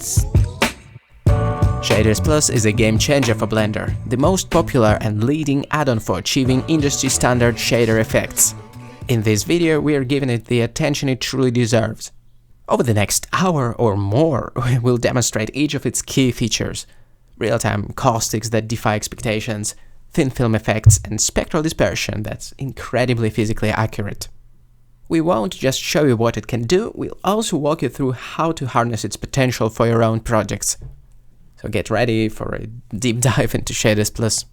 effects. Shaders Plus is a game changer for Blender, the most popular and leading add-on for achieving industry standard shader effects. In this video, we are giving it the attention it truly deserves. Over the next hour or more, we will demonstrate each of its key features: real-time caustics that defy expectations, thin film effects, and spectral dispersion that's incredibly physically accurate. We won't just show you what it can do, we'll also walk you through how to harness its potential for your own projects. So get ready for a deep dive into Shaders Plus.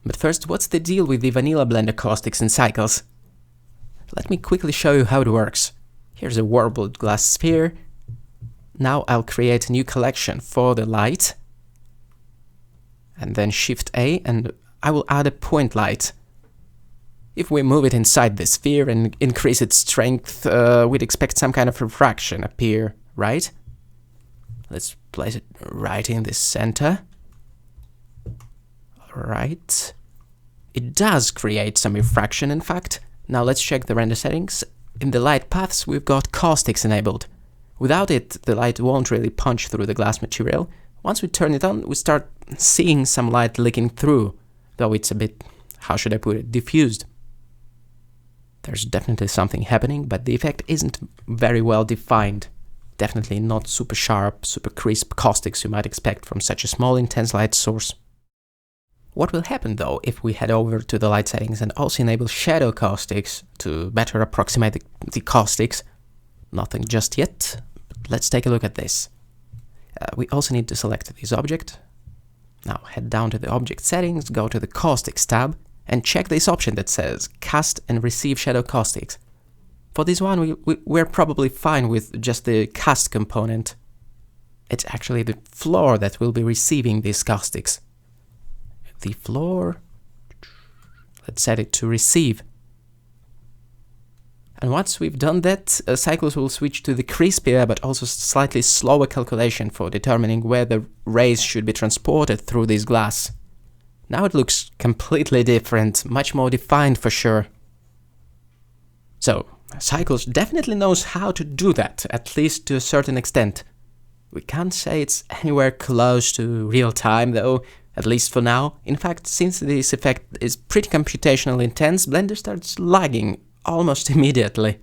But first, what's the deal with the vanilla Blender caustics and cycles? Let me quickly show you how it works. Here's a warbled glass sphere. Now I'll create a new collection for the light. And then Shift A, and I will add a point light. If we move it inside the sphere and increase its strength, we'd expect some kind of refraction appear, right? Let's place it right in the center. Alright. It does create some refraction, in fact. Now let's check the render settings. In the light paths, we've got caustics enabled. Without it, the light won't really punch through the glass material. Once we turn it on, we start seeing some light leaking through, though it's a bit, how should I put it, diffused. There's definitely something happening, but the effect isn't very well defined. Definitely not super sharp, super crisp caustics you might expect from such a small intense light source. What will happen though if we head over to the light settings and also enable shadow caustics to better approximate the caustics? Nothing just yet, but let's take a look at this. We also need to select this object. Now head down to the object settings, go to the caustics tab, and check this option that says cast and receive shadow caustics. For this one, we're probably fine with just the cast component. It's actually the floor that will be receiving these caustics. The floor, let's set it to receive. And once we've done that, cycles will switch to the crispier but also slightly slower calculation for determining where the rays should be transported through this glass. Now it looks completely different, much more defined for sure. So, Cycles definitely knows how to do that, at least to a certain extent. We can't say it's anywhere close to real time though, at least for now. In fact, since this effect is pretty computationally intense, Blender starts lagging almost immediately.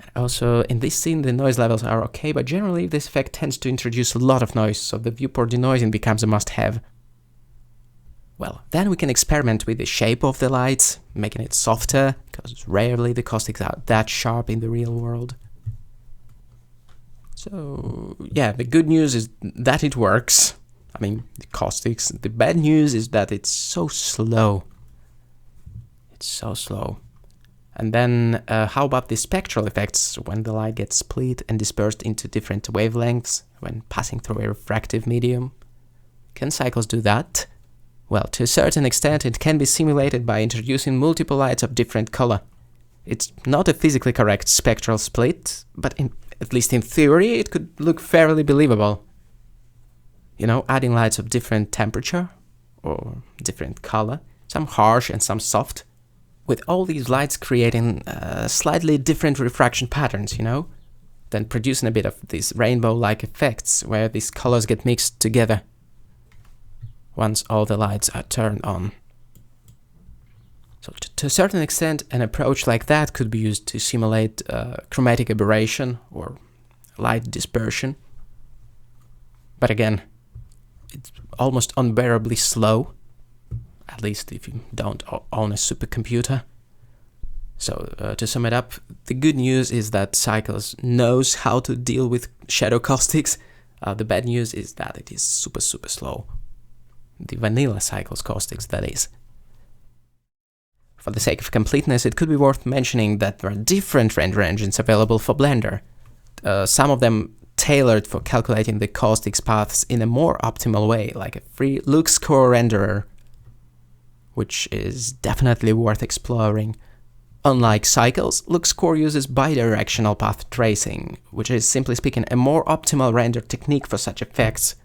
And also, in this scene the noise levels are okay, but generally this effect tends to introduce a lot of noise, so the viewport denoising becomes a must-have. Well, then we can experiment with the shape of the lights, making it softer, because rarely the caustics are that sharp in the real world. So, yeah, the good news is that it works. I mean, the caustics. The bad news is that it's so slow. It's so slow. And then, how about the spectral effects when the light gets split and dispersed into different wavelengths when passing through a refractive medium? Can cycles do that? Well, to a certain extent it can be simulated by introducing multiple lights of different color. It's not a physically correct spectral split, but at least in theory it could look fairly believable. You know, adding lights of different temperature or different color, some harsh and some soft, with all these lights creating slightly different refraction patterns, you know, then producing a bit of these rainbow-like effects where these colors get mixed together once all the lights are turned on. So to a certain extent, an approach like that could be used to simulate chromatic aberration or light dispersion. But again, it's almost unbearably slow, at least if you don't own a supercomputer. So to sum it up, the good news is that Cycles knows how to deal with shadow caustics. The bad news is that it is super slow. The vanilla Cycles caustics, that is. For the sake of completeness, it could be worth mentioning that there are different render engines available for Blender. Some of them tailored for calculating the caustics paths in a more optimal way, like a free LuxCore renderer, which is definitely worth exploring. Unlike Cycles, LuxCore uses bidirectional path tracing, which is, simply speaking, a more optimal render technique for such effects.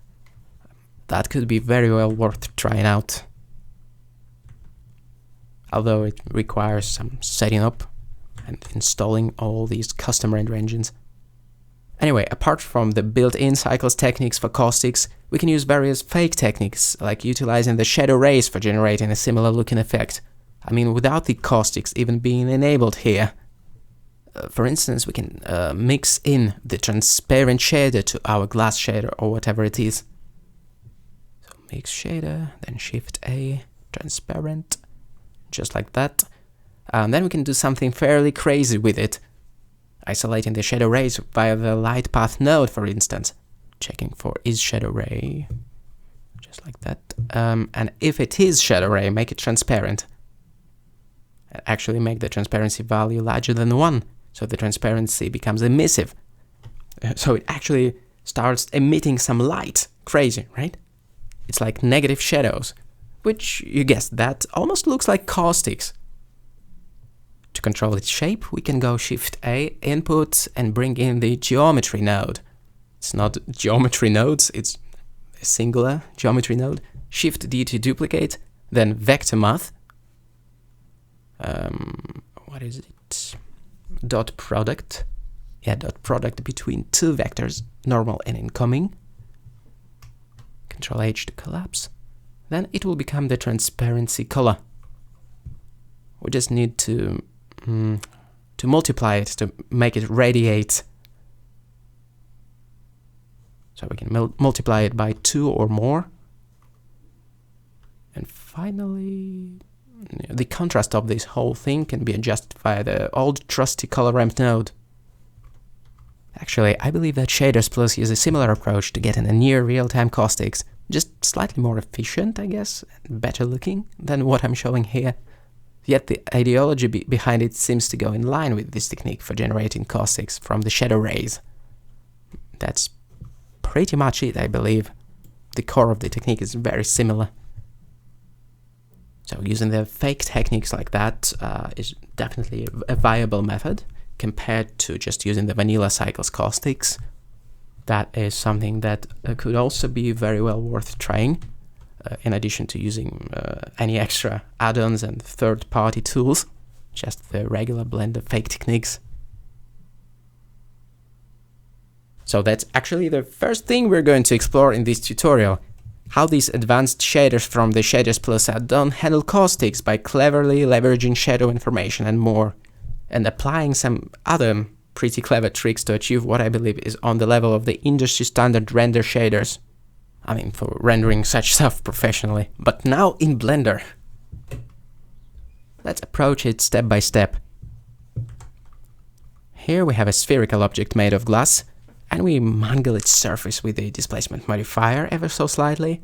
That could be very well worth trying out, although it requires some setting up and installing all these custom render engines. Anyway, apart from the built-in cycles techniques for caustics, we can use various fake techniques, like utilizing the shadow rays for generating a similar looking effect. I mean, without the caustics even being enabled here. For instance, we can mix in the transparent shader to our glass shader or whatever it is. So mix shader, then Shift A, transparent, just like that. And then we can do something fairly crazy with it. Isolating the shadow rays via the light path node, for instance. Checking for is shadow ray, just like that. And if it is shadow ray, make it transparent. Actually make the transparency value larger than 1, so the transparency becomes emissive. So it actually starts emitting some light. Crazy, right? It's like negative shadows, which, you guessed that, almost looks like caustics. To control its shape, we can go Shift A, input, and bring in the geometry node. It's not geometry nodes, it's a singular geometry node. Shift D to duplicate, then vector math. What is it? Dot product. Yeah, dot product between two vectors, normal and incoming. Control H to collapse. Then it will become the transparency color. We just need to multiply it to make it radiate. So we can multiply it by 2 or more. And finally, the contrast of this whole thing can be adjusted via the old trusty color ramp node. Actually, I believe that Shaders Plus use a similar approach to getting a near real-time caustics, just slightly more efficient, I guess, and better looking than what I'm showing here. Yet the ideology behind it seems to go in line with this technique for generating caustics from the shadow rays. That's pretty much it, I believe. The core of the technique is very similar. So using the fake techniques like that is definitely a viable method compared to just using the vanilla cycles caustics. That is something that could also be very well worth trying. In addition to using any extra add-ons and third-party tools, just the regular blend of fake techniques. So that's actually the first thing we're going to explore in this tutorial, how these advanced shaders from the Shaders Plus add-on handle caustics by cleverly leveraging shadow information and more, and applying some other pretty clever tricks to achieve what I believe is on the level of the industry standard render shaders. I mean, for rendering such stuff professionally, but now in Blender. Let's approach it step by step. Here we have a spherical object made of glass, and we mangle its surface with the displacement modifier ever so slightly,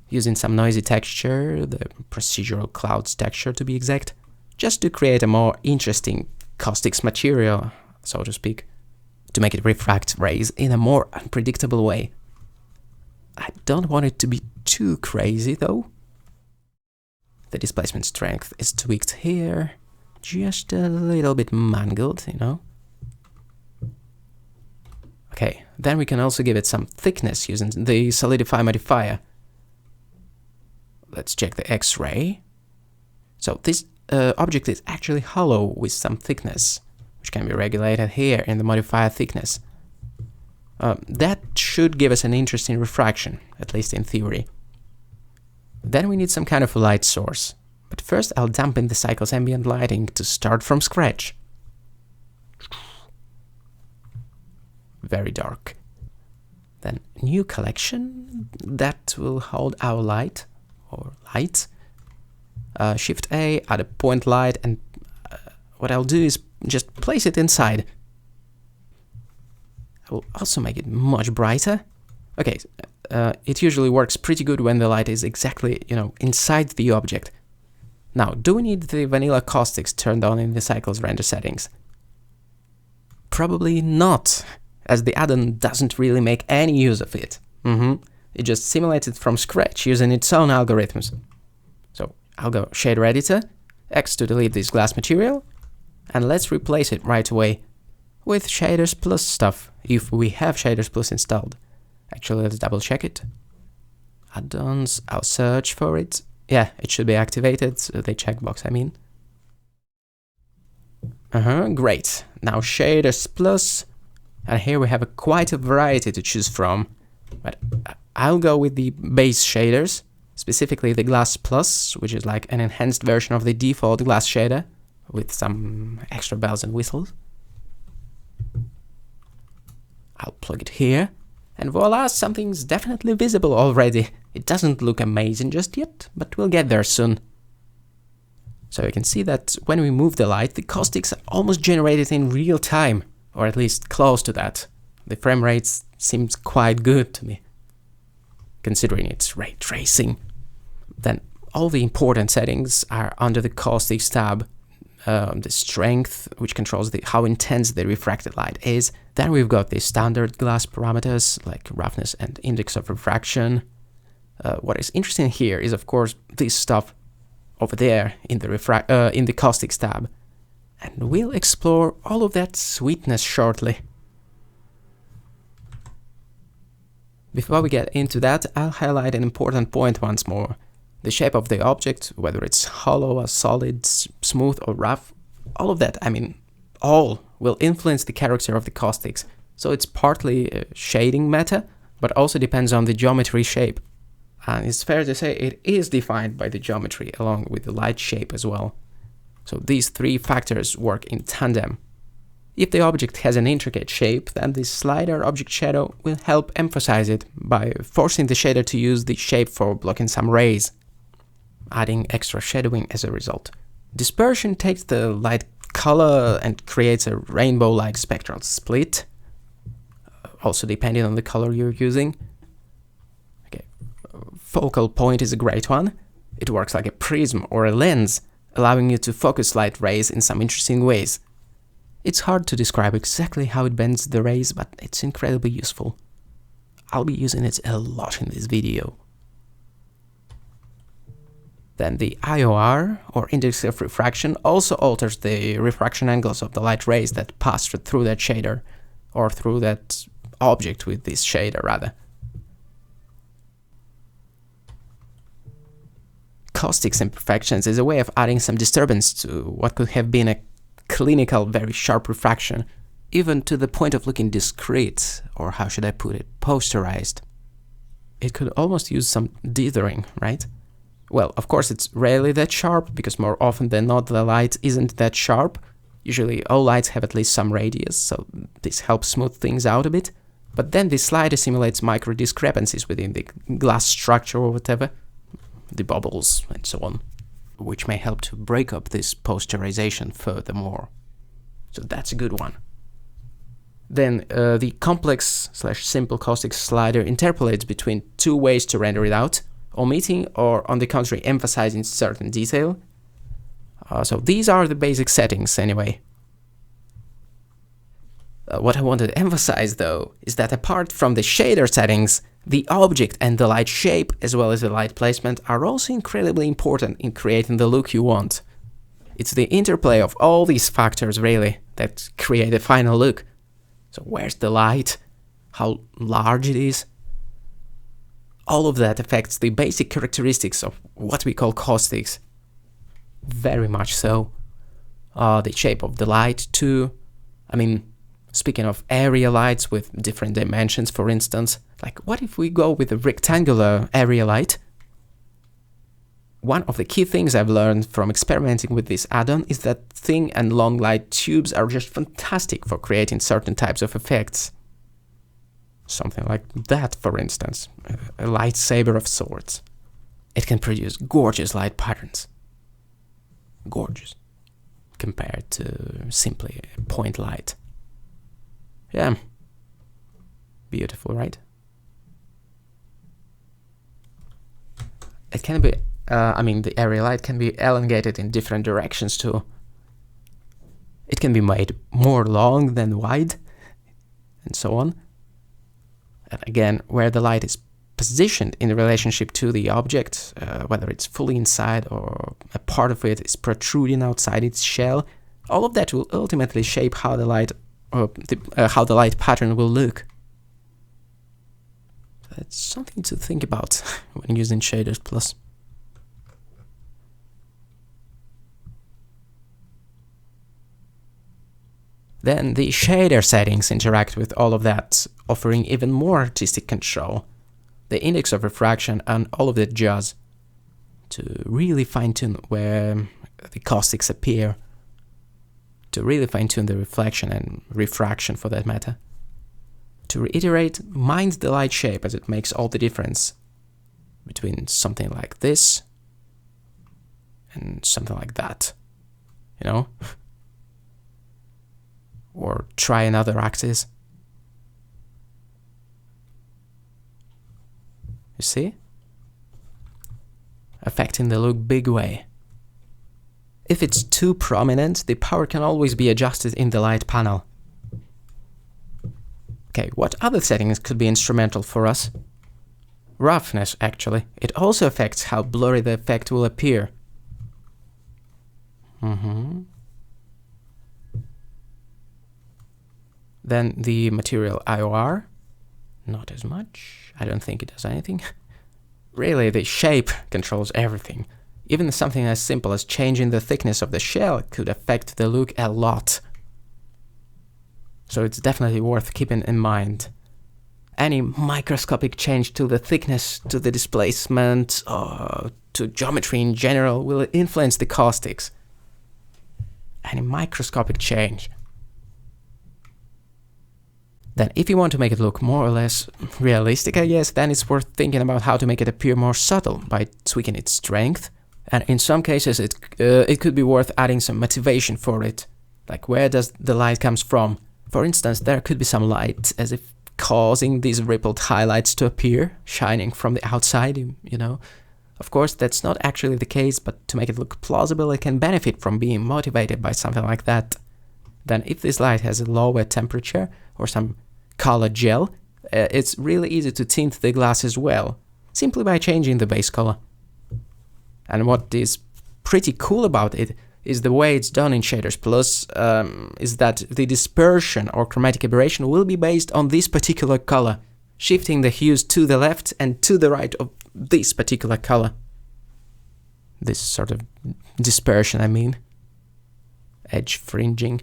using some noisy texture, the procedural clouds texture to be exact, just to create a more interesting caustics material, so to speak, to make it refract rays in a more unpredictable way. I don't want it to be too crazy though. The displacement strength is tweaked here, just a little bit mangled, you know. Okay, then we can also give it some thickness using the solidify modifier. Let's check the X-ray. So this object is actually hollow with some thickness, which can be regulated here in the modifier thickness. That should give us an interesting refraction, at least in theory. Then we need some kind of a light source. But first I'll dump in the cycle's ambient lighting to start from scratch. Very dark. Then new collection that will hold our light, or light. Shift A, add a point light, and what I'll do is just place it inside. I will also make it much brighter. Okay, it usually works pretty good when the light is exactly, inside the object. Now, do we need the vanilla caustics turned on in the cycle's render settings? Probably not, as the add-on doesn't really make any use of it. It just simulates it from scratch using its own algorithms. So I'll go Shader Editor, X to delete this glass material, and let's replace it right away with Shaders Plus stuff, if we have Shaders Plus installed. Actually, let's double check it. Add-ons, I'll search for it. Yeah, it should be activated, so the checkbox, I mean. Great. Now Shaders Plus, And here we have quite a variety to choose from, but I'll go with the base shaders, specifically the Glass Plus, which is like an enhanced version of the default glass shader with some extra bells and whistles. I'll plug it here, and voila, something's definitely visible already. It doesn't look amazing just yet, but we'll get there soon. So you can see that when we move the light, the caustics are almost generated in real time, or at least close to that. The frame rate seems quite good to me, considering it's ray tracing. Then all the important settings are under the Caustics tab. The strength, which controls how intense the refracted light is. Then we've got the standard glass parameters like roughness and index of refraction. What is interesting here is, of course, this stuff over there in the Caustics tab, and we'll explore all of that sweetness shortly. Before we get into that, I'll highlight an important point once more. The shape of the object, whether it's hollow or solid, smooth or rough, all of that, all will influence the character of the caustics. So it's partly a shading matter, but also depends on the geometry shape. And it's fair to say it is defined by the geometry along with the light shape as well. So these three factors work in tandem. If the object has an intricate shape, then the slider object shadow will help emphasize it by forcing the shader to use the shape for blocking some rays, adding extra shadowing as a result. Dispersion takes the light color and creates a rainbow-like spectral split, also depending on the color you're using. Okay. Focal point is a great one. It works like a prism or a lens, allowing you to focus light rays in some interesting ways. It's hard to describe exactly how it bends the rays, but it's incredibly useful. I'll be using it a lot in this video. Then the IOR, or index of refraction, also alters the refraction angles of the light rays that pass through that shader, or through that object with this shader rather. Caustics imperfections is a way of adding some disturbance to what could have been a clinical, very sharp refraction, even to the point of looking discrete, or how should I put it, posterized. It could almost use some dithering, right? Well, of course it's rarely that sharp, because more often than not the light isn't that sharp. Usually all lights have at least some radius, so this helps smooth things out a bit. But then the slider simulates micro discrepancies within the glass structure or whatever, the bubbles and so on, which may help to break up this posterization furthermore. So that's a good one. Then the complex/simple caustic slider interpolates between two ways to render it out, omitting or, on the contrary, emphasizing certain detail. So these are the basic settings anyway. What I want to emphasize though is that apart from the shader settings, the object and the light shape as well as the light placement are also incredibly important in creating the look you want. It's the interplay of all these factors really that create the final look. So where's the light? How large it is? All of that affects the basic characteristics of what we call caustics. Very much so. The shape of the light too. Speaking of area lights with different dimensions, for instance, like what if we go with a rectangular area light? One of the key things I've learned from experimenting with this add-on is that thin and long light tubes are just fantastic for creating certain types of effects. Something like that, for instance, a lightsaber of sorts. It can produce gorgeous light patterns. Gorgeous. Compared to simply a point light. Yeah. Beautiful, right? It can be, the area light can be elongated in different directions too. It can be made more long than wide, and so on. And again, where the light is positioned in relationship to the object, whether it's fully inside or a part of it is protruding outside its shell, all of that will ultimately shape how the light pattern will look. That's something to think about when using Shaders Plus. Then the shader settings interact with all of that, offering even more artistic control. The index of refraction and all of the jaws to really fine-tune where the caustics appear, to really fine-tune the reflection and refraction for that matter. To reiterate, mind the light shape as it makes all the difference between something like this and something like that, you know? Or try another axis. You see? Affecting the look big way. If it's too prominent, the power can always be adjusted in the light panel. Okay, what other settings could be instrumental for us? Roughness, actually. It also affects how blurry the effect will appear. Then the material IOR. Not as much. I don't think it does anything. Really, the shape controls everything. Even something as simple as changing the thickness of the shell could affect the look a lot. So it's definitely worth keeping in mind. Any microscopic change to the thickness, to the displacement, or to geometry in general will influence the caustics. Any microscopic change. Then if you want to make it look more or less realistic, I guess, then it's worth thinking about how to make it appear more subtle by tweaking its strength. And in some cases it could be worth adding some motivation for it. Like, where does the light comes from? For instance, there could be some light as if causing these rippled highlights to appear, shining from the outside, you know. Of course, that's not actually the case, but to make it look plausible, it can benefit from being motivated by something like that. Then if this light has a lower temperature or some color gel, it's really easy to tint the glass as well, simply by changing the base color. And what is pretty cool about it is the way it's done in Shaders Plus, is that the dispersion or chromatic aberration will be based on this particular color, shifting the hues to the left and to the right of this particular color. This sort of dispersion, I mean. Edge fringing.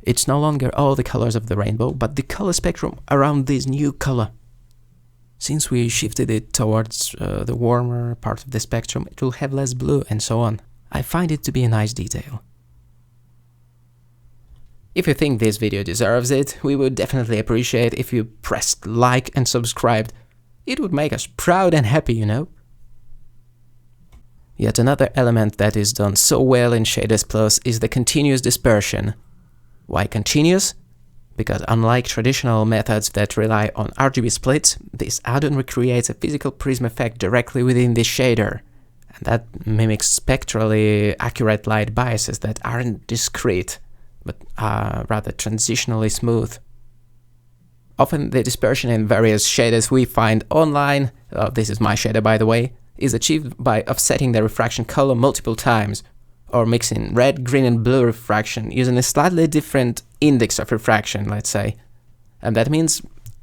It's no longer all the colors of the rainbow, but the color spectrum around this new color. Since we shifted it towards the warmer part of the spectrum, it will have less blue and so on. I find it to be a nice detail. If you think this video deserves it, we would definitely appreciate if you pressed like and subscribed. It would make us proud and happy, you know. Yet another element that is done so well in Shaders Plus is the continuous dispersion. Why continuous? Because unlike traditional methods that rely on RGB splits, this add-on recreates a physical prism effect directly within the shader. And that mimics spectrally accurate light biases that aren't discrete, but are rather transitionally smooth. Often the dispersion in various shaders we find online, this is my shader by the way, is achieved by offsetting the refraction color multiple times, or mixing red, green and blue refraction using a slightly different index of refraction, let's say. And that means,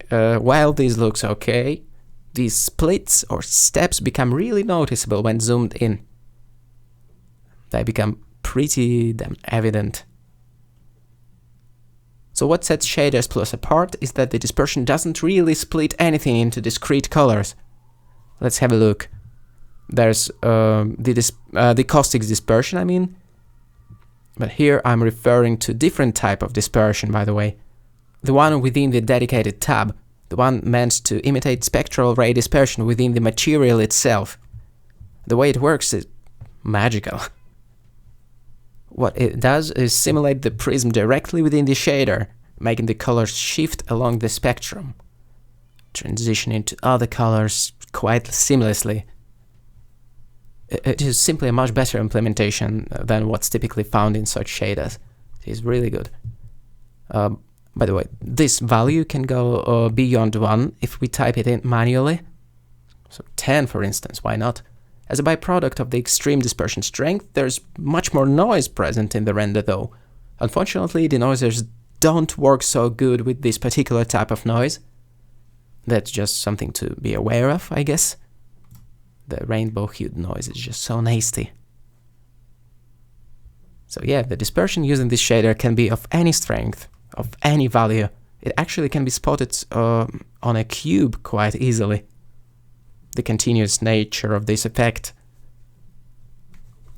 while this looks okay, these splits or steps become really noticeable when zoomed in. They become pretty damn evident. So what sets Shaders Plus apart is that the dispersion doesn't really split anything into discrete colors. Let's have a look. There's the Caustics dispersion, I mean. But here I'm referring to different type of dispersion, by the way. The one within the dedicated tab. The one meant to imitate spectral ray dispersion within the material itself. The way it works is magical. What it does is simulate the prism directly within the shader, making the colors shift along the spectrum, transitioning to other colors quite seamlessly. It is simply a much better implementation than what's typically found in such shaders. It is really good. By the way, this value can go beyond 1 if we type it in manually. So 10, for instance, why not? As a byproduct of the extreme dispersion strength, there's much more noise present in the render though. Unfortunately, the noisers don't work so good with this particular type of noise. That's just something to be aware of, I guess. The rainbow hued noise is just so nasty. So yeah, the dispersion using this shader can be of any strength. of any value. It actually can be spotted on a cube quite easily. The continuous nature of this effect.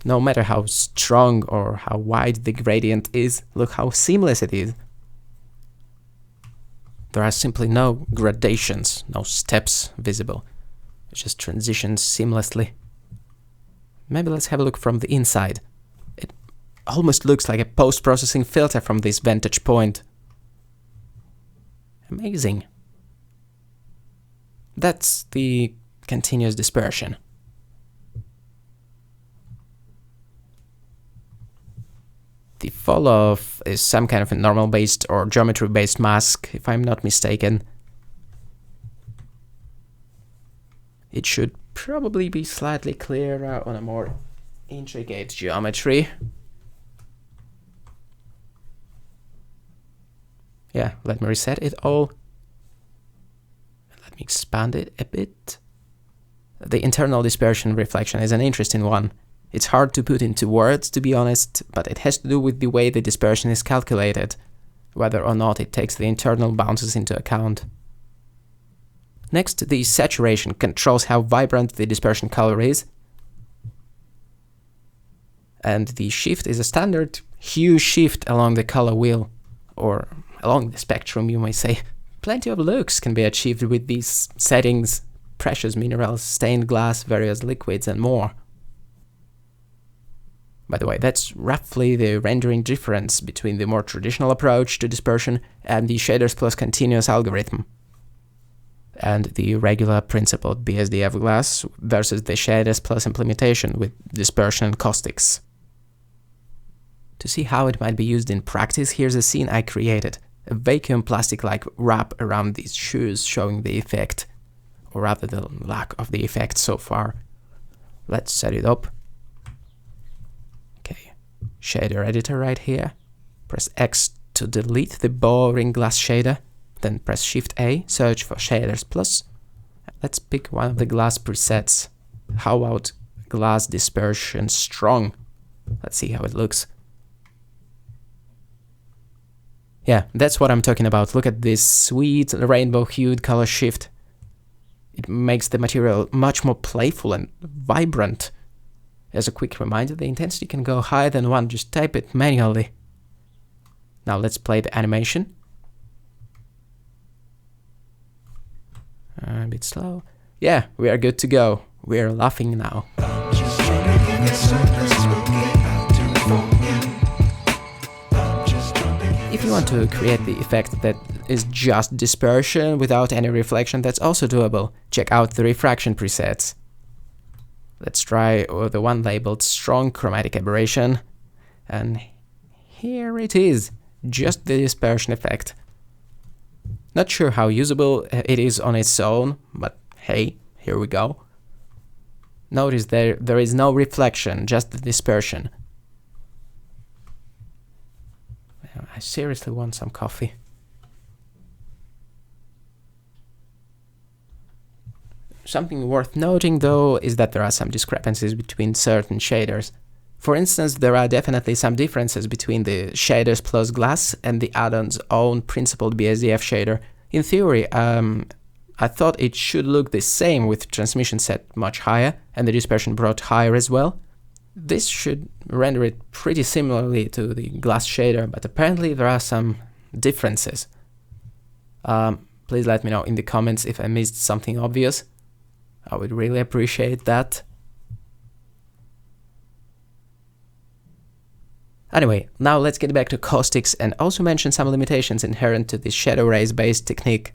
No matter how strong or how wide the gradient is, look how seamless it is. There are simply no gradations, no steps visible. It just transitions seamlessly. Maybe let's have a look from the inside. It almost looks like a post-processing filter from this vantage point. Amazing. That's the continuous dispersion. The fall-off is some kind of a normal-based or geometry-based mask, if I'm not mistaken. It should probably be slightly clearer on a more intricate geometry. Yeah, let me reset it all. Let me expand it a bit. The internal dispersion reflection is an interesting one. It's hard to put into words, to be honest, but it has to do with the way the dispersion is calculated, whether or not it takes the internal bounces into account. Next, the saturation controls how vibrant the dispersion color is. And the shift is a standard hue shift along the color wheel, or along the spectrum, you may say. Plenty of looks can be achieved with these settings: precious minerals, stained glass, various liquids, and more. By the way, that's roughly the rendering difference between the more traditional approach to dispersion and the shaders plus continuous algorithm, and the regular principled BSDF glass versus the shaders plus implementation with dispersion and caustics. To see how it might be used in practice, here's a scene I created. A vacuum plastic-like wrap around these shoes showing the effect, or rather the lack of the effect so far. Let's set it up. Okay, shader editor right here. Press X to delete the boring glass shader, then press Shift A, search for shaders plus. Let's pick one of the glass presets. How about glass dispersion strong? Let's see how it looks. Yeah, that's what I'm talking about. Look at this sweet rainbow-hued color shift. It makes the material much more playful and vibrant. As a quick reminder, the intensity can go higher than 1, just type it manually. Now let's play the animation. A bit slow. Yeah, we are good to go. We are laughing now. If you want to create the effect that is just dispersion without any reflection, that's also doable. Check out the refraction presets. Let's try the one labeled strong chromatic aberration. And here it is, just the dispersion effect. Not sure how usable it is on its own, but hey, here we go. Notice there is no reflection, just the dispersion. I seriously want some coffee. Something worth noting though is that there are some discrepancies between certain shaders. For instance, there are definitely some differences between the shaders plus glass and the add-on's own principled BSDF shader. In theory, I thought it should look the same with transmission set much higher and the dispersion brought higher as well. This should render it pretty similarly to the glass shader, but apparently there are some differences. Please let me know in the comments if I missed something obvious. I would really appreciate that. Anyway, now let's get back to caustics and also mention some limitations inherent to this shadow rays based technique.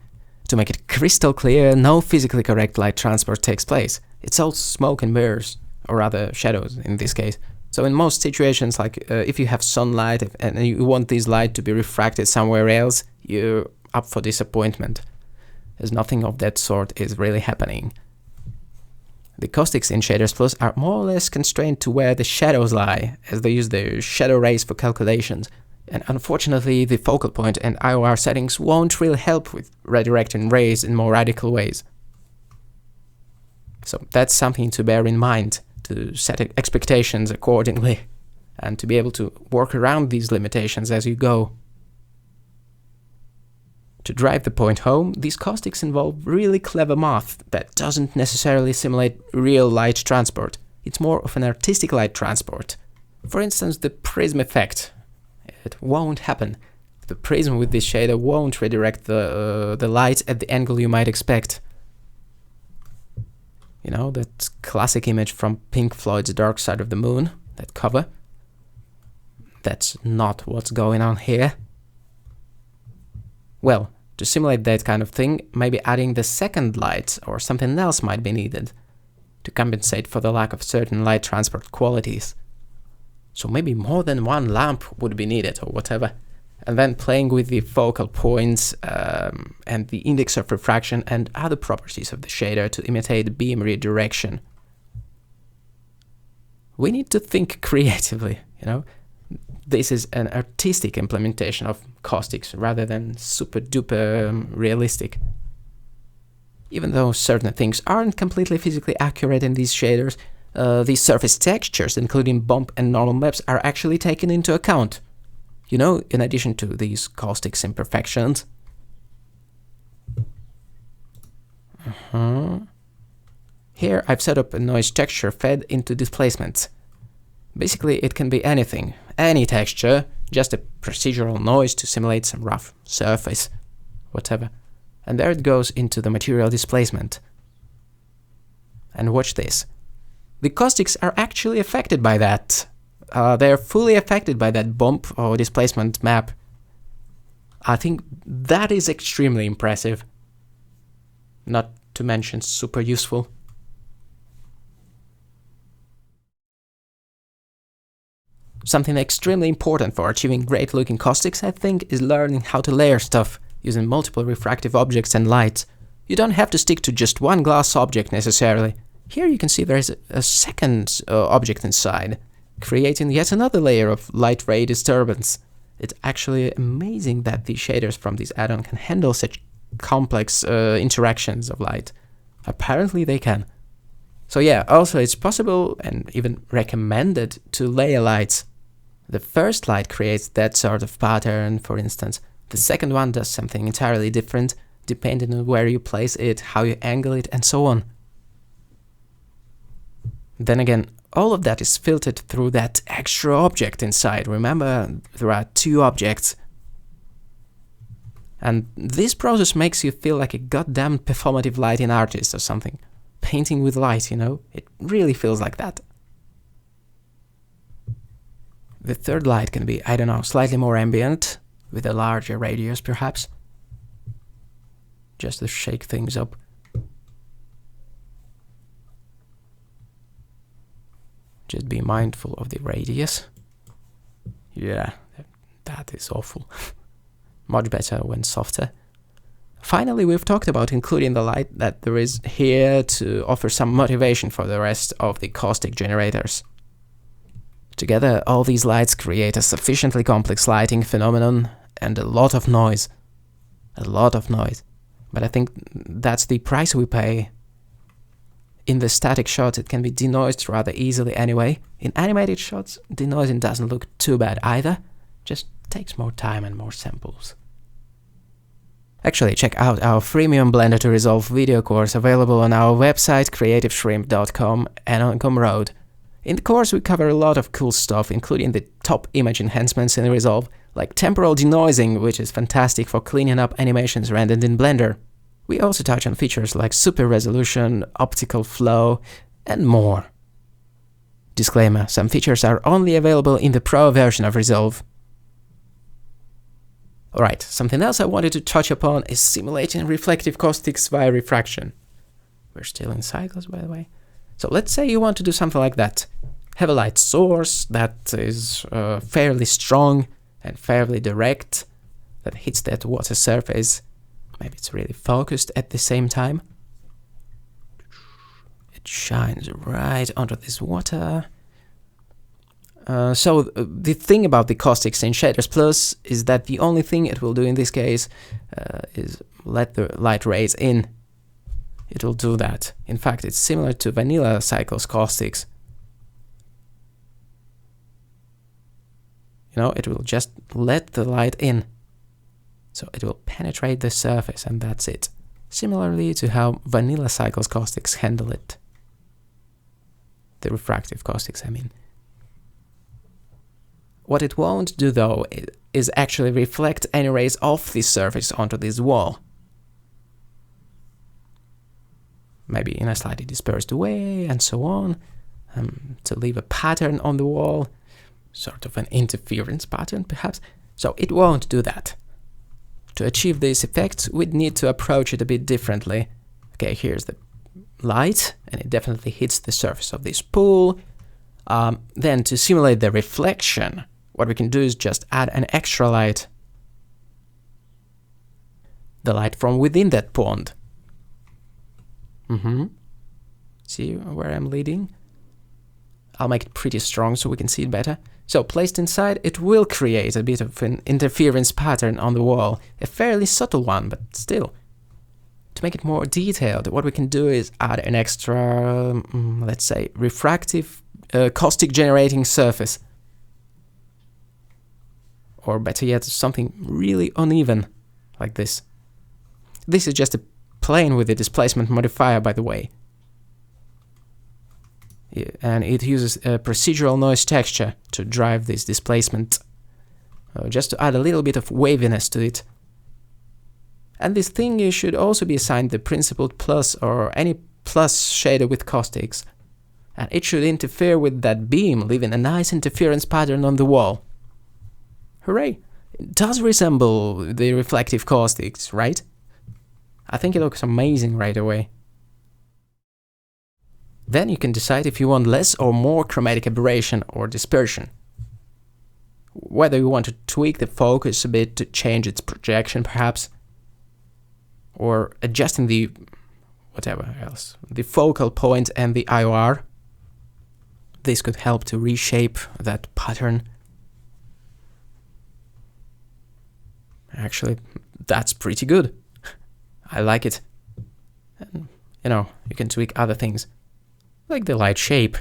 To make it crystal clear, no physically correct light transport takes place. It's all smoke and mirrors, or rather shadows in this case. So in most situations, like if you have sunlight and you want this light to be refracted somewhere else, you're up for disappointment, as nothing of that sort is really happening. The caustics in Shaders Plus are more or less constrained to where the shadows lie, as they use the shadow rays for calculations. And unfortunately, the focal point and IOR settings won't really help with redirecting rays in more radical ways. So that's something to bear in mind, to set expectations accordingly, and to be able to work around these limitations as you go. To drive the point home, these caustics involve really clever math that doesn't necessarily simulate real light transport. It's more of an artistic light transport. For instance, the prism effect. It won't happen. The prism with this shader won't redirect the light at the angle you might expect. You know, that classic image from Pink Floyd's Dark Side of the Moon, that cover. That's not what's going on here. Well, to simulate that kind of thing, maybe adding the second light or something else might be needed to compensate for the lack of certain light transport qualities. So maybe more than one lamp would be needed or whatever. And then playing with the focal points and the index of refraction and other properties of the shader to imitate beam redirection. We need to think creatively, you know. This is an artistic implementation of caustics rather than super duper realistic. Even though certain things aren't completely physically accurate in these shaders, these surface textures, including bump and normal maps, are actually taken into account. You know, in addition to these caustics imperfections. Here I've set up a noise texture fed into displacements. Basically, it can be anything, any texture, just a procedural noise to simulate some rough surface, whatever. And there it goes into the material displacement. And watch this. The caustics are actually affected by that. They're fully affected by that bump or displacement map. I think that is extremely impressive. Not to mention super useful. Something extremely important for achieving great looking caustics, I think, is learning how to layer stuff using multiple refractive objects and lights. You don't have to stick to just one glass object necessarily. Here you can see there is a second object inside, creating yet another layer of light ray disturbance. It's actually amazing that the shaders from this add-on can handle such complex interactions of light. Apparently they can. So yeah, also it's possible and even recommended to layer lights. The first light creates that sort of pattern, for instance. The second one does something entirely different, depending on where you place it, how you angle it, and so on. Then again, all of that is filtered through that extra object inside. Remember, there are two objects. And this process makes you feel like a goddamn performative lighting artist or something. Painting with light, you know? It really feels like that. The third light can be, I don't know, slightly more ambient, with a larger radius perhaps. Just to shake things up. Just be mindful of the radius. Yeah, that is awful. Much better when softer. Finally, we've talked about including the light that there is here to offer some motivation for the rest of the caustic generators. Together, all these lights create a sufficiently complex lighting phenomenon and a lot of noise. A lot of noise. But I think that's the price we pay. In the static shots, it can be denoised rather easily anyway. In animated shots, denoising doesn't look too bad either. Just takes more time and more samples. Actually, check out our freemium Blender to Resolve video course available on our website creativeshrimp.com and on Gumroad. In the course we cover a lot of cool stuff, including the top image enhancements in Resolve, like temporal denoising, which is fantastic for cleaning up animations rendered in Blender. We also touch on features like super resolution, optical flow, and more. Disclaimer, some features are only available in the Pro version of Resolve. Alright, something else I wanted to touch upon is simulating reflective caustics via refraction. We're still in cycles, by the way. So let's say you want to do something like that. Have a light source that is fairly strong and fairly direct, that hits that water surface. Maybe it's really focused at the same time. It shines right onto this water. So the thing about the caustics in Shaders Plus is that the only thing it will do in this case is let the light rays in. It will do that. In fact, it's similar to vanilla cycles caustics. You know, it will just let the light in. So it will penetrate the surface, and that's it. Similarly to how vanilla cycles caustics handle it. The refractive caustics, I mean. What it won't do, though, is actually reflect any rays off this surface onto this wall. Maybe in a slightly dispersed way, and so on, to leave a pattern on the wall, sort of an interference pattern, perhaps. So it won't do that. To achieve this effect, we'd need to approach it a bit differently. Okay, here's the light, and it definitely hits the surface of this pool. Then to simulate the reflection, what we can do is just add an extra light. The light from within that pond. See where I'm leading? I'll make it pretty strong so we can see it better. So placed inside, it will create a bit of an interference pattern on the wall. A fairly subtle one, but still. To make it more detailed, what we can do is add an extra, let's say, refractive caustic generating surface. Or better yet, something really uneven, like this. This is just a plane with a displacement modifier, by the way. Yeah, and it uses a procedural noise texture to drive this displacement, just to add a little bit of waviness to it. And this thing should also be assigned the principled plus or any plus shader with caustics. And it should interfere with that beam, leaving a nice interference pattern on the wall. Hooray! It does resemble the reflective caustics, right? I think it looks amazing right away. Then you can decide if you want less or more chromatic aberration or dispersion. Whether you want to tweak the focus a bit to change its projection perhaps, or adjusting the whatever else, the focal point and the IOR. This could help to reshape that pattern. Actually, that's pretty good. I like it. And, you know, you can tweak other things, like the light shape.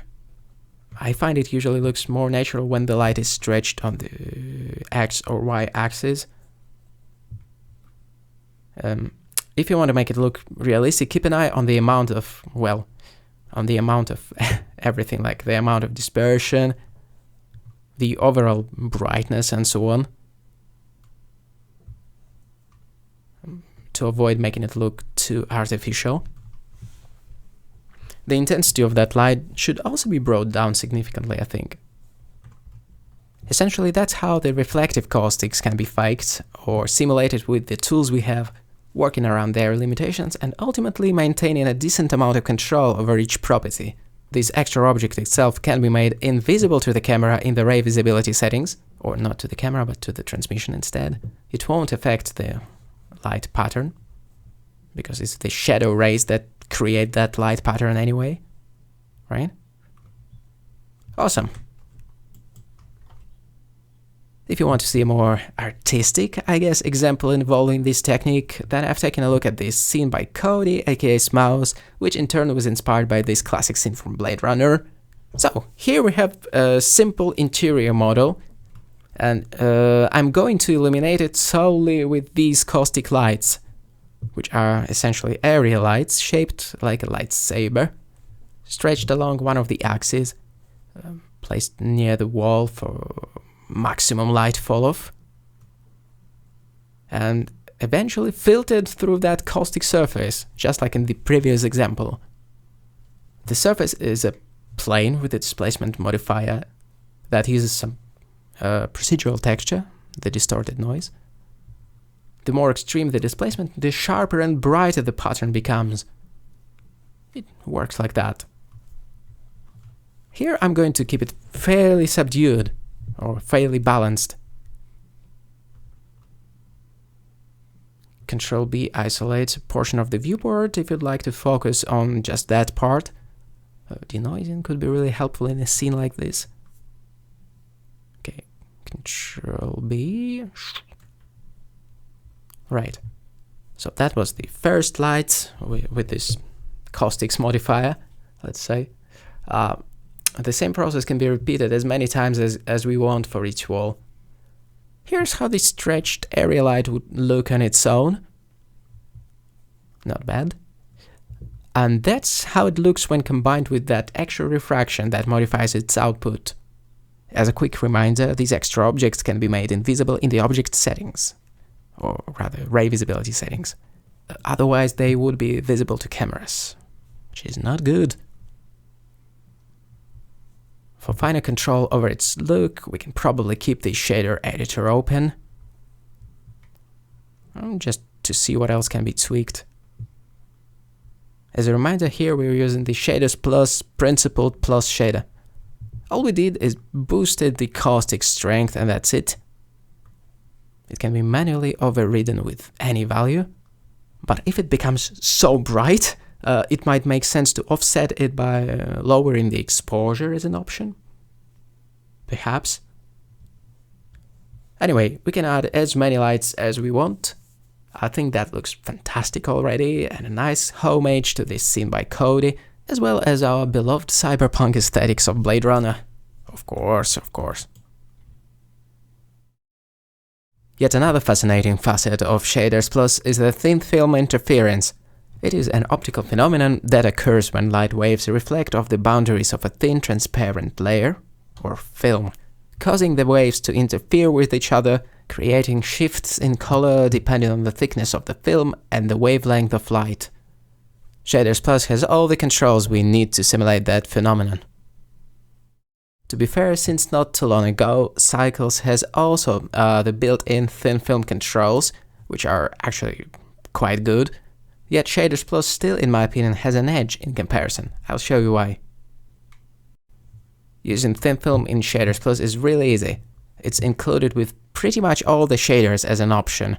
I find it usually looks more natural when the light is stretched on the X or Y axis. If you want to make it look realistic, keep an eye on the amount of, well, on the amount of everything, like the amount of dispersion, the overall brightness, and so on, to avoid making it look too artificial. The intensity of that light should also be brought down significantly, I think. Essentially, that's how the reflective caustics can be faked or simulated with the tools we have, working around their limitations and ultimately maintaining a decent amount of control over each property. This extra object itself can be made invisible to the camera in the ray visibility settings, or not to the camera but to the transmission instead. It won't affect the light pattern, because it's the shadow rays that create that light pattern anyway, right? Awesome. If you want to see a more artistic, I guess, example involving this technique, then I've taken a look at this scene by Cody, aka SMOUSE, which in turn was inspired by this classic scene from Blade Runner. So, here we have a simple interior model, and I'm going to illuminate it solely with these caustic lights, which are essentially area lights shaped like a lightsaber, stretched along one of the axes, placed near the wall for maximum light fall-off, and eventually filtered through that caustic surface, just like in the previous example. The surface is a plane with a displacement modifier that uses some procedural texture, the distorted noise. The more extreme the displacement, the sharper and brighter the pattern becomes. It works like that. Here I'm going to keep it fairly subdued, or fairly balanced. Control B isolates a portion of the viewport if you'd like to focus on just that part. Denoising could be really helpful in a scene like this. Okay, Control B. Right. So that was the first light with this caustics modifier, let's say. The same process can be repeated as many times as we want for each wall. Here's how the stretched area light would look on its own. Not bad. And that's how it looks when combined with that extra refraction that modifies its output. As a quick reminder, these extra objects can be made invisible in the object settings, or rather ray visibility settings. Otherwise they would be visible to cameras, which is not good. For finer control over its look, we can probably keep the shader editor open, just to see what else can be tweaked. As a reminder, here we're using the Shaders Plus Principled Plus shader. All we did is boosted the caustic strength, and that's it. It can be manually overridden with any value, but if it becomes so bright, it might make sense to offset it by lowering the exposure as an option. Perhaps. Anyway, we can add as many lights as we want. I think that looks fantastic already, and a nice homage to this scene by Cody, as well as our beloved cyberpunk aesthetics of Blade Runner. Of course, of course. Yet another fascinating facet of Shaders Plus is the thin film interference. It is an optical phenomenon that occurs when light waves reflect off the boundaries of a thin transparent layer, or film, causing the waves to interfere with each other, creating shifts in color depending on the thickness of the film and the wavelength of light. Shaders Plus has all the controls we need to simulate that phenomenon. To be fair, since not too long ago, Cycles has also the built-in thin film controls, which are actually quite good, yet Shaders Plus still, in my opinion, has an edge in comparison. I'll show you why. Using thin film in Shaders Plus is really easy. It's included with pretty much all the shaders as an option.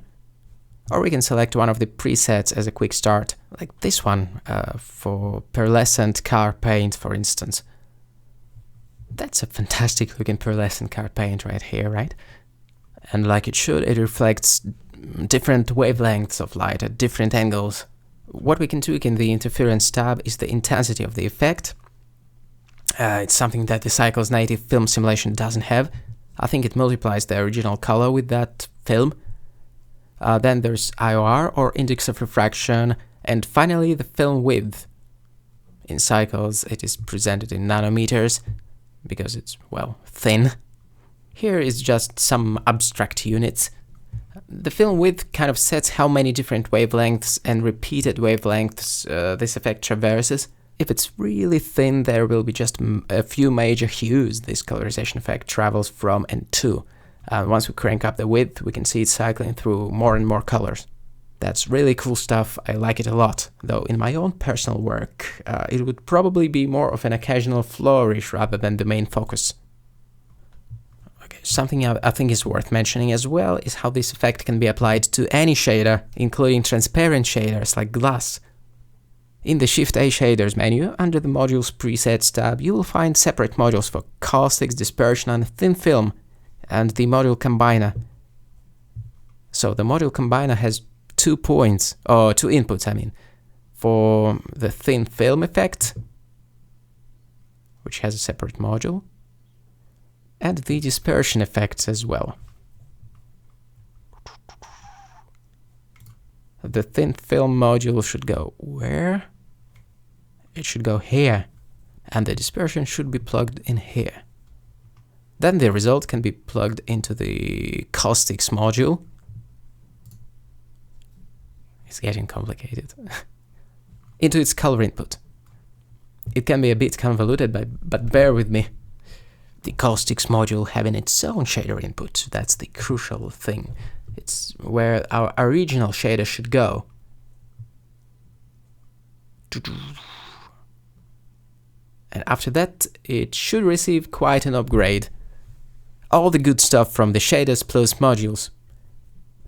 Or we can select one of the presets as a quick start, like this one, for pearlescent car paint, for instance. That's a fantastic looking pearlescent car paint right here, right? And like it should, it reflects different wavelengths of light at different angles. What we can tweak in the interference tab is the intensity of the effect. It's something that the Cycles native film simulation doesn't have. I think it multiplies the original color with that film. Then there's IOR, or index of refraction, and finally the film width. In Cycles it is presented in nanometers, because it's, well, thin. Here is just some abstract units. The film width kind of sets how many different wavelengths and repeated wavelengths this effect traverses. If it's really thin, there will be just a few major hues this colorization effect travels from and to. Once we crank up the width, we can see it cycling through more and more colors. That's really cool stuff, I like it a lot, though in my own personal work, it would probably be more of an occasional flourish rather than the main focus. Okay, something I think is worth mentioning as well is how this effect can be applied to any shader, including transparent shaders like glass. In the Shift-A Shaders menu, under the Modules Presets tab, you will find separate modules for Caustics, Dispersion and Thin Film, and the Module Combiner. So the Module Combiner has 2 inputs, I mean, for the Thin Film effect, which has a separate module, and the Dispersion effects as well. The Thin Film module should go where? It should go here, and the Dispersion should be plugged in here. Then the result can be plugged into the Caustics module. It's getting complicated. Into its color input. It can be a bit convoluted, but bear with me. The Caustics module having its own shader input, that's the crucial thing. It's where our original shader should go. And after that, it should receive quite an upgrade. All the good stuff from the Shaders Plus modules.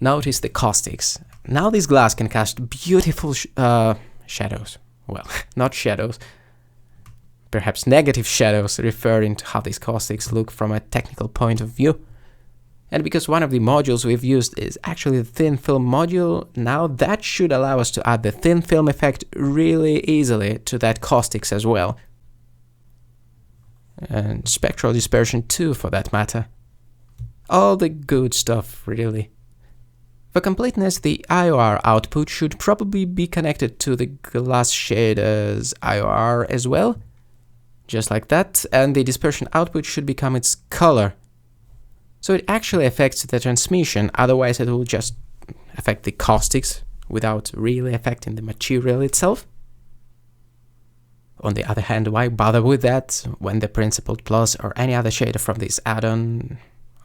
Notice the Caustics. Now this glass can cast beautiful shadows. Well, not shadows. Perhaps negative shadows, referring to how these Caustics look from a technical point of view. And because one of the modules we've used is actually the Thin Film module, now that should allow us to add the Thin Film effect really easily to that Caustics as well. And Spectral Dispersion too, for that matter. All the good stuff, really. For completeness, the IOR output should probably be connected to the glass shader's IOR as well, just like that, and the dispersion output should become its color. So it actually affects the transmission, otherwise it will just affect the caustics without really affecting the material itself. On the other hand, why bother with that when the Principled Plus or any other shader from this add-on,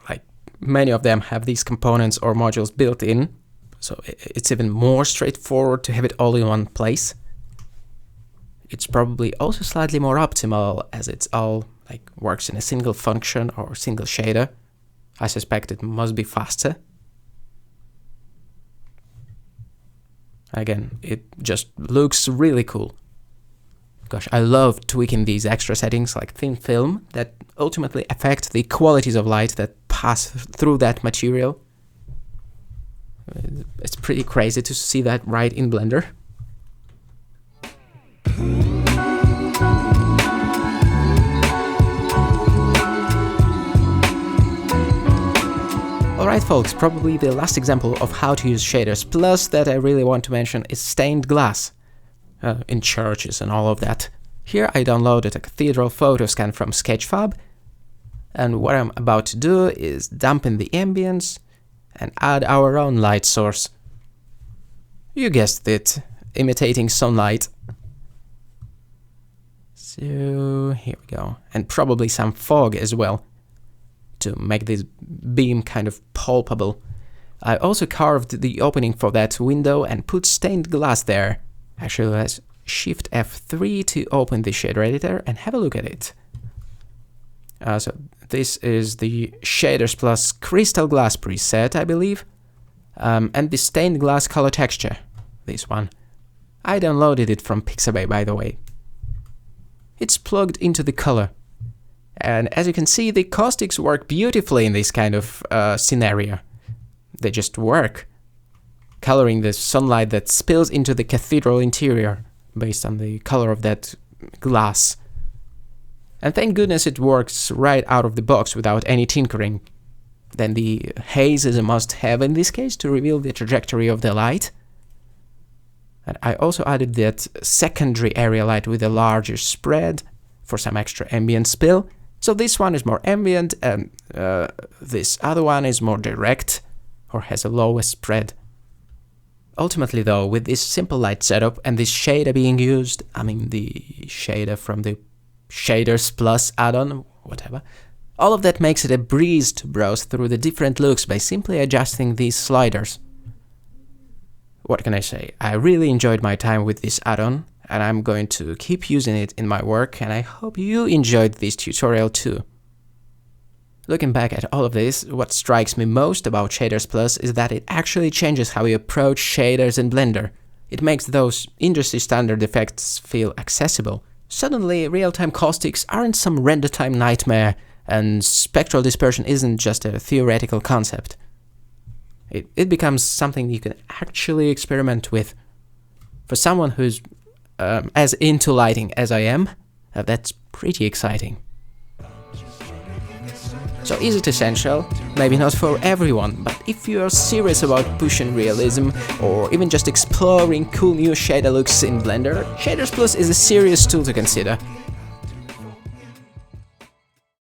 like many of them have these components or modules built in, so it's even more straightforward to have it all in one place. It's probably also slightly more optimal as it's all like works in a single function or single shader. I suspect it must be faster. Again, it just looks really cool. Gosh, I love tweaking these extra settings like thin film that ultimately affect the qualities of light that pass through that material. It's pretty crazy to see that right in Blender. Alright folks, probably the last example of how to use shaders plus that I really want to mention is stained glass. In churches and all of that. Here I downloaded a cathedral photo scan from Sketchfab, and what I'm about to do is dump in the ambience and add our own light source. You guessed it, imitating sunlight. So here we go, and probably some fog as well to make this beam kind of palpable. I also carved the opening for that window and put stained glass there. Actually, let's Shift F3 to open the shader editor and have a look at it. So this is the Shaders Plus Crystal Glass preset, I believe, and the stained glass color texture, this one. I downloaded it from Pixabay, by the way. It's plugged into the color, and as you can see, the caustics work beautifully in this kind of scenario. They just work, coloring the sunlight that spills into the cathedral interior based on the color of that glass. And thank goodness it works right out of the box without any tinkering. Then the haze is a must-have in this case to reveal the trajectory of the light. And I also added that secondary area light with a larger spread for some extra ambient spill. So this one is more ambient and this other one is more direct or has a lower spread. Ultimately though, with this simple light setup and this shader being used, I mean the shader from the Shaders Plus add-on, whatever, all of that makes it a breeze to browse through the different looks by simply adjusting these sliders. What can I say? I really enjoyed my time with this add-on, and I'm going to keep using it in my work, and I hope you enjoyed this tutorial too. Looking back at all of this, what strikes me most about Shaders Plus is that it actually changes how you approach shaders in Blender. It makes those industry standard effects feel accessible. Suddenly, real-time caustics aren't some render time nightmare, and spectral dispersion isn't just a theoretical concept. It becomes something you can actually experiment with. For someone who's as into lighting as I am, that's pretty exciting. So is it essential? Maybe not for everyone, but if you are serious about pushing realism or even just exploring cool new shader looks in Blender, Shaders Plus is a serious tool to consider.